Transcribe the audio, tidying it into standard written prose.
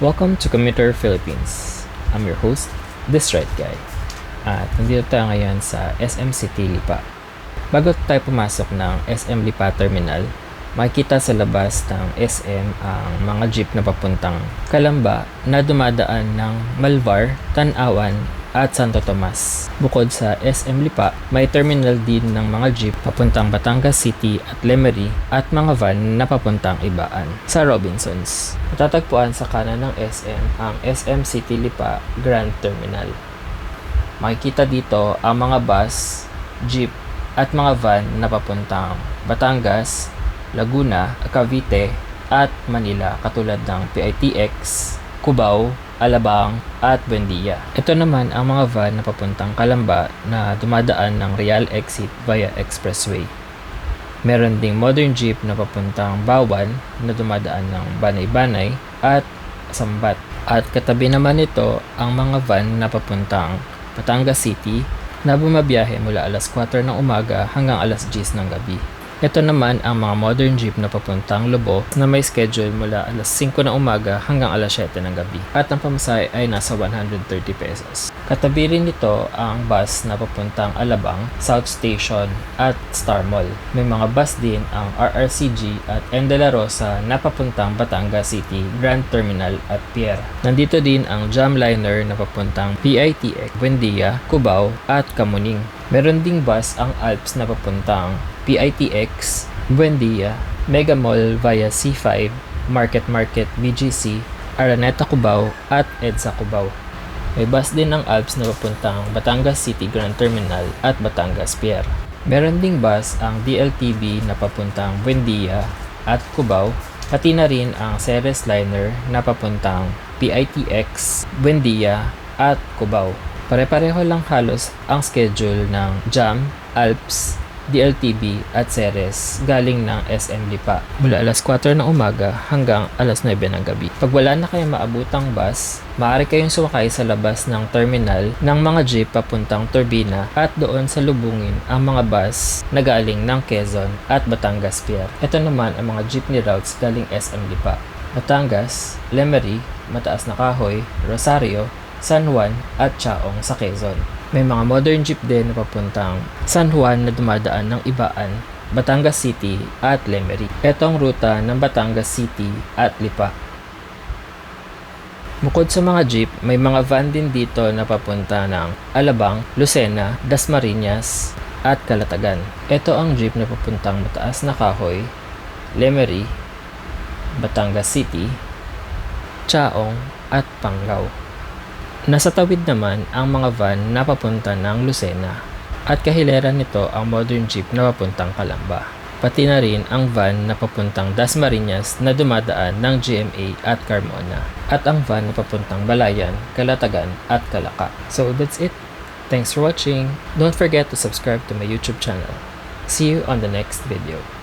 Welcome to Commuter Philippines. I'm your host, This Right Guy. At nandito tayo ngayon sa SM City Lipa. Bago tayo pumasok ng SM Lipa Terminal, makikita sa labas ng SM ang mga jeep na papuntang Calamba na dumadaan ng Malvar, Tanawan at Santo Tomas. Bukod sa SM Lipa, may terminal din ng mga jeep papuntang Batangas City at Lemery at mga van na papuntang Ibaan sa Robinsons. Matatagpuan sa kanan ng SM ang SM City Lipa Grand Terminal. Makikita dito ang mga bus, jeep at mga van na papuntang Batangas, Laguna, Cavite at Manila katulad ng PITX, Cubao, Alabang at Buendia. Ito naman ang mga van na papuntang Calamba na dumadaan ng Real Exit via Expressway. Meron ding modern jeep na papuntang Bawan na dumadaan ng Banay-Banay at Sambat. At katabi naman nito ang mga van na papuntang Batangas City na bumabiyahe mula alas 4 ng umaga hanggang alas 10 ng gabi. Ito naman ang mga modern jeep na papuntang Lobo na may schedule mula alas 5 ng umaga hanggang alas 7 ng gabi. At ang pamasahe ay nasa 130 pesos. Katabi rin nito ang bus na papuntang Alabang, South Station at Star Mall. May mga bus din ang RRCG at M. De La Rosa na papuntang Batangas City, Grand Terminal at Pier. Nandito din ang Jamliner na papuntang PITX, Buendia, Cubao at Kamuning. Meron ding bus ang Alps na papuntang PITX, Buendia, Mega Mall via C5, Market BGC, Araneta Cubao at EDSA Cubao. May bus din ang Alps na papuntang Batangas City Grand Terminal at Batangas Pier. Meron ding bus ang DLTB na papuntang Buendia at Cubao, pati na rin ang Ceres Liner na papuntang PITX, Buendia at Cubao. Pare-pareho lang halos ang schedule ng Jam, Alps, DLTB at Ceres galing ng SM Lipa mula alas 4 ng umaga hanggang alas 9 ng gabi. Pag wala na kayong maabutang bus, maaari kayong sumakay sa labas ng terminal ng mga jeep papuntang Turbina at doon salubungin ang mga bus na galing ng Quezon at Batangas Pier. Ito naman ang mga jeepney routes galing SM Lipa: Batangas, Lemery, Mataas na Kahoy, Rosario, San Juan at Chaong sa Quezon. May mga modern jeep din na papuntang San Juan na dumadaan ng Ibaan, Batangas City at Lemery. Ito ang ruta ng Batangas City at Lipa. Bukod sa mga jeep, may mga van din dito na papunta ng Alabang, Lucena, Dasmariñas at Calatagan. Ito ang jeep na papuntang Mataas na Kahoy, Lemery, Batangas City, Chaong at Panglao. Nasa tawid naman ang mga van na papunta ng Lucena at kahileran nito ang modern jeep na papuntang Calamba. Pati na rin ang van na papuntang Dasmariñas na dumadaan ng GMA at Carmona at ang van na papuntang Balayan, Calatagan at Calaca. So that's it. Thanks for watching. Don't forget to subscribe to my YouTube channel. See you on the next video.